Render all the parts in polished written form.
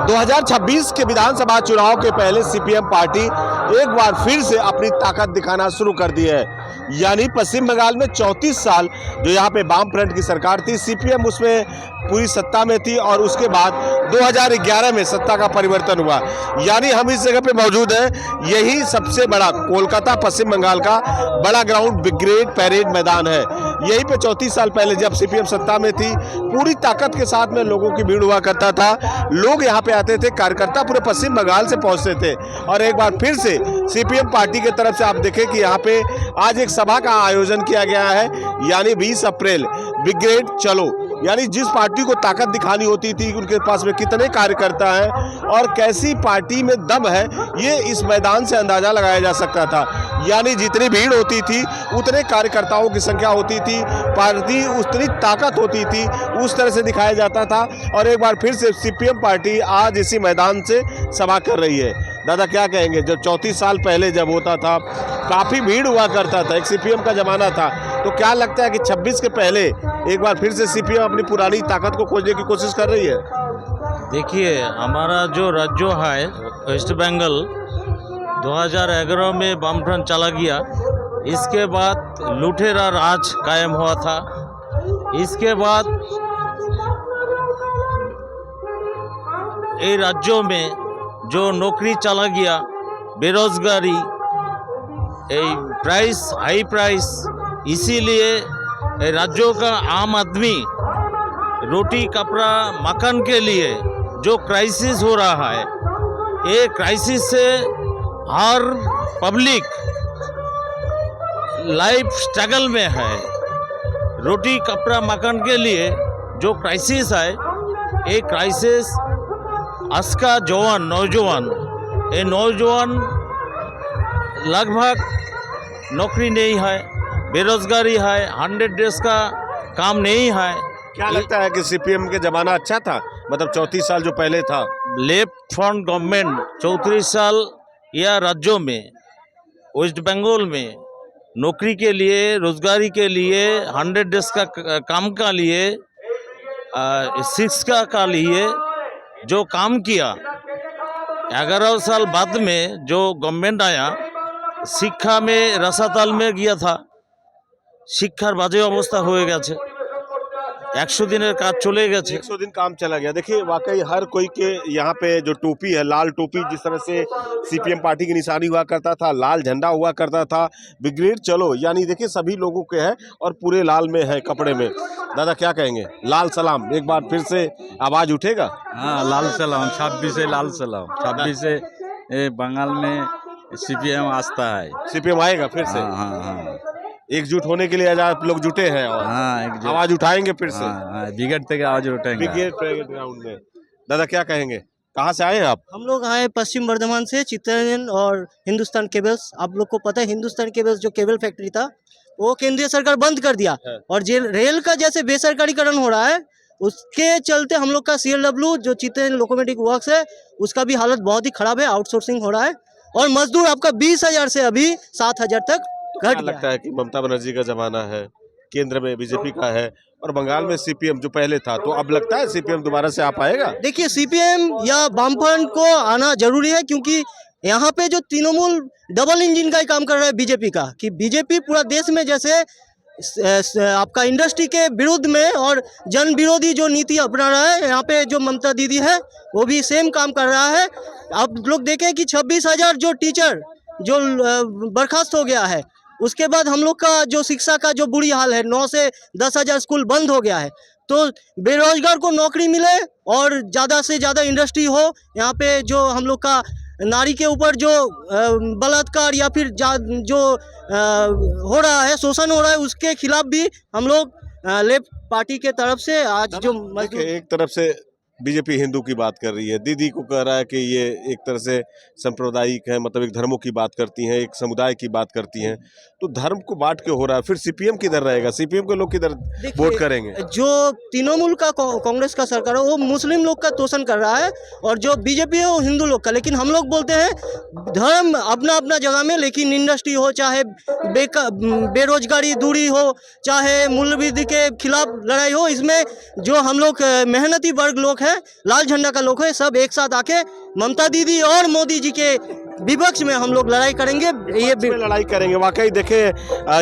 2026 के विधानसभा चुनाव के पहले सीपीएम पार्टी एक बार फिर से अपनी ताकत दिखाना शुरू कर दी है। यानी पश्चिम बंगाल में 34 साल जो यहाँ पे वामफ्रंट की सरकार थी, सीपीएम उसमें पूरी सत्ता में थी और उसके बाद 2011 में सत्ता का परिवर्तन हुआ। यानी हम इस जगह पे मौजूद हैं, यही सबसे बड़ा कोलकाता पश्चिम बंगाल का बड़ा ग्राउंड ब्रिगेड परेड मैदान है। यहीं पे 34 साल पहले जब सीपीएम सत्ता में थी, पूरी ताकत के साथ में लोगों की भीड़ हुआ करता था। लोग यहाँ पे आते थे, कार्यकर्ता पूरे पश्चिम बंगाल से पहुंचते थे। और एक बार फिर से सीपीएम पार्टी की तरफ से आप देखें कि यहाँ पे आज एक सभा का आयोजन किया गया है। यानी 20 अप्रैल ब्रिगेड चलो, यानी जिस पार्टी को ताकत दिखानी होती थी, उनके पास में कितने कार्यकर्ता हैं और कैसी पार्टी में दम है, ये इस मैदान से अंदाजा लगाया जा सकता था। यानी जितनी भीड़ होती थी, उतने कार्यकर्ताओं की संख्या होती थी, पार्टी उतनी ताकत होती थी, उस तरह से दिखाया जाता था। और एक बार फिर से सीपीएम पार्टी आज इसी मैदान से सभा कर रही है। दादा क्या कहेंगे, जब 34 साल पहले जब होता था, काफ़ी भीड़ हुआ करता था, एक सीपीएम का जमाना था, तो क्या लगता है कि 26 के पहले एक बार फिर से सीपीएम अपनी पुरानी ताकत को खोजने की कोशिश कर रही है? देखिए, हमारा जो राज्य है वेस्ट बंगाल 2011 में वामफ्रंट चला गया। इसके बाद लुटेरा राज कायम हुआ था। इसके बाद ये राज्यों में जो नौकरी चला गया, बेरोजगारी, प्राइस हाई प्राइस, इसीलिए राज्यों का आम आदमी रोटी कपड़ा मकान के लिए जो क्राइसिस हो रहा है, ये क्राइसिस से हर पब्लिक लाइफ स्ट्रगल में है। रोटी कपड़ा मकान के लिए जो क्राइसिस है, ये क्राइसिस आज का जवान नौजवान, ये नौजवान लगभग नौकरी नहीं है, बेरोजगारी है, 100 डेज का काम नहीं है। क्या लगता है कि सीपीएम के जमाना अच्छा था, मतलब 34 साल जो पहले था? लेफ्ट फ्रंट गवर्नमेंट 34 साल या राज्यों में वेस्ट बंगाल में नौकरी के लिए, रोजगारी के लिए, 100 डेज का काम का लिए, शिक्षा का लिए जो काम किया, 11 साल बाद में जो गवर्नमेंट आया, शिक्षा में रसाताल में गया था, शिक्षार बाजे अवस्था हो गया, 100 दिनेर काज चले गए, 100 दिन काम चला गया। देखिए वाकई हर कोई के यहाँ पे जो टोपी है, लाल टोपी, जिस तरह से सीपीएम पार्टी की निशानी हुआ करता था, लाल झंडा हुआ करता था, ब्रिगेड चलो, यानी देखिए सभी लोगों के है और पूरे लाल में है कपड़े में। दादा क्या कहेंगे, लाल सलाम एक बार फिर से आवाज उठेगा? हाँ, लाल सलाम, 26 लाल सलाम, 26 बंगाल में सीपीएम आस्था है। सीपीएम आएगा फिर से? हाँ हाँ हाँ, एकजुट होने के लिए आज आप लोग जुटे हैं और हाँ, आवाज उठाएंगे फिर से? हाँ, ब्रिगेड तक आवाज उठाएंगे। ब्रिगेड ग्राउंड में। दादा क्या कहेंगे, कहाँ से आए हैं आप? हम लोग आए पश्चिम बर्धमान से, चित्तरंजन और हिंदुस्तान केबल्स। आप लोग को पता है हिंदुस्तान केबल्स जो केबल फैक्ट्री था, वो केंद्रीय सरकार बंद कर दिया है। और रेल का जैसे बेसरकारीकरण हो रहा है, उसके चलते हम लोग का CLW जो चित्तरंजन लोकोमोटिव वर्क्स है, उसका भी हालत बहुत ही खराब है, आउटसोर्सिंग हो रहा है और मजदूर आपका 20,000 से अभी 7,000 तक घट गया। लगता है कि ममता बनर्जी का जमाना है, केंद्र में बीजेपी का है और बंगाल में सीपीएम जो पहले था, तो अब लगता है सीपीएम दोबारा से आ पाएगा? देखिए, सीपीएम या वामफ्रंट को आना जरूरी है, क्योंकि यहाँ पे जो तृणमूल डबल इंजन का ही काम कर रहा है बीजेपी का, कि बीजेपी पूरा देश में जैसे आपका इंडस्ट्री के विरुद्ध में और जन विरोधी जो नीति अपना रहा है, यहाँ पे जो ममता दीदी है वो भी सेम काम कर रहा है। आप लोग देखें कि 26,000 जो टीचर जो बर्खास्त हो गया है, उसके बाद हम लोग का जो शिक्षा का जो बुरी हाल है, 9 से 10,000 स्कूल बंद हो गया है। तो बेरोजगार को नौकरी मिले और ज़्यादा से ज़्यादा इंडस्ट्री हो। यहाँ पे जो हम लोग का नारी के ऊपर जो बलात्कार या फिर जो हो रहा है, शोषण हो रहा है, उसके खिलाफ भी हम लोग लेफ्ट पार्टी के तरफ से आज जो एक तरफ से बीजेपी हिंदू की बात कर रही है, दीदी को कह रहा है कि ये एक तरह से सांप्रदायिक है, मतलब एक धर्मों की बात करती हैं, एक समुदाय की बात करती हैं, तो धर्म को बांट के हो रहा है। फिर सीपीएम किधर रहेगा, सीपीएम के लोग किधर वोट करेंगे? जो तृणमूल का कांग्रेस का सरकार है, वो मुस्लिम लोग का तोषण कर रहा है और जो बीजेपी है वो हिंदू लोग का। लेकिन हम लोग बोलते हैं धर्म अपना अपना जगह में, लेकिन इंडस्ट्री हो, चाहे बेरोजगारी दूरी हो, चाहे मूल्य वृद्धि के खिलाफ लड़ाई हो, इसमें जो हम लोग मेहनती वर्ग लोग है, लाल झंडा का लोग है, सब एक साथ आके ममता दीदी और मोदी जी के विपक्ष में हम लोग लड़ाई करेंगे। ये में लड़ाई करेंगे। वाकई देखे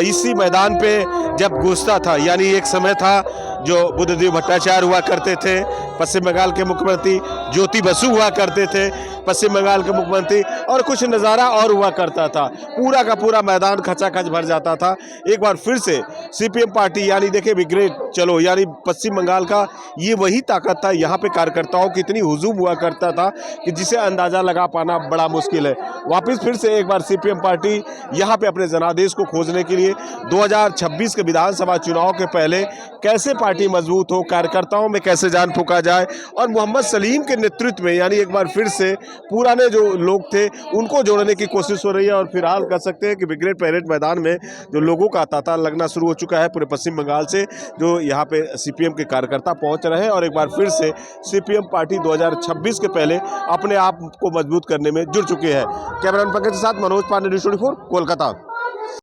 इसी मैदान पे जब घुसता था, यानी एक समय था जो बुद्धदेव भट्टाचार्य हुआ करते थे पश्चिम बंगाल के मुख्यमंत्री, ज्योति बसु हुआ करते थे पश्चिम बंगाल के मुख्यमंत्री, और कुछ नज़ारा और हुआ करता था, पूरा का पूरा मैदान खचाखच भर जाता था। एक बार फिर से सीपीएम पार्टी यानी देखे बिग्रेड चलो, यानी पश्चिम बंगाल का ये वही ताकत था। यहाँ पे कार्यकर्ताओं की इतनी हुजूम हुआ करता था कि जिसे अंदाज़ा लगा पाना बड़ा मुश्किल है। वापस फिर से एक बार सीपीएम पार्टी यहाँ पे अपने जनादेश को खोजने के लिए 2026 के विधानसभा चुनाव के पहले कैसे पार्टी मजबूत हो, कार्यकर्ताओं में कैसे जान फूंका जाए, और मोहम्मद सलीम के नेतृत्व में यानी एक बार फिर से पुराने जो लोग थे उनको जोड़ने की कोशिश हो रही है। और फिलहाल कह सकते हैं कि ब्रिगेड परेड मैदान में जो लोगों का तांता लगना शुरू हो चुका है पूरे पश्चिम बंगाल से, जो यहाँ पे सीपीएम के कार्यकर्ता पहुँच रहे हैं और एक बार फिर से सीपीएम पार्टी 2026 के पहले अपने आप को मजबूत करने में जुट चुकी है। कैमरामैन पंकज के साथ मनोज पांडे, न्यूज़ 24 कोलकाता।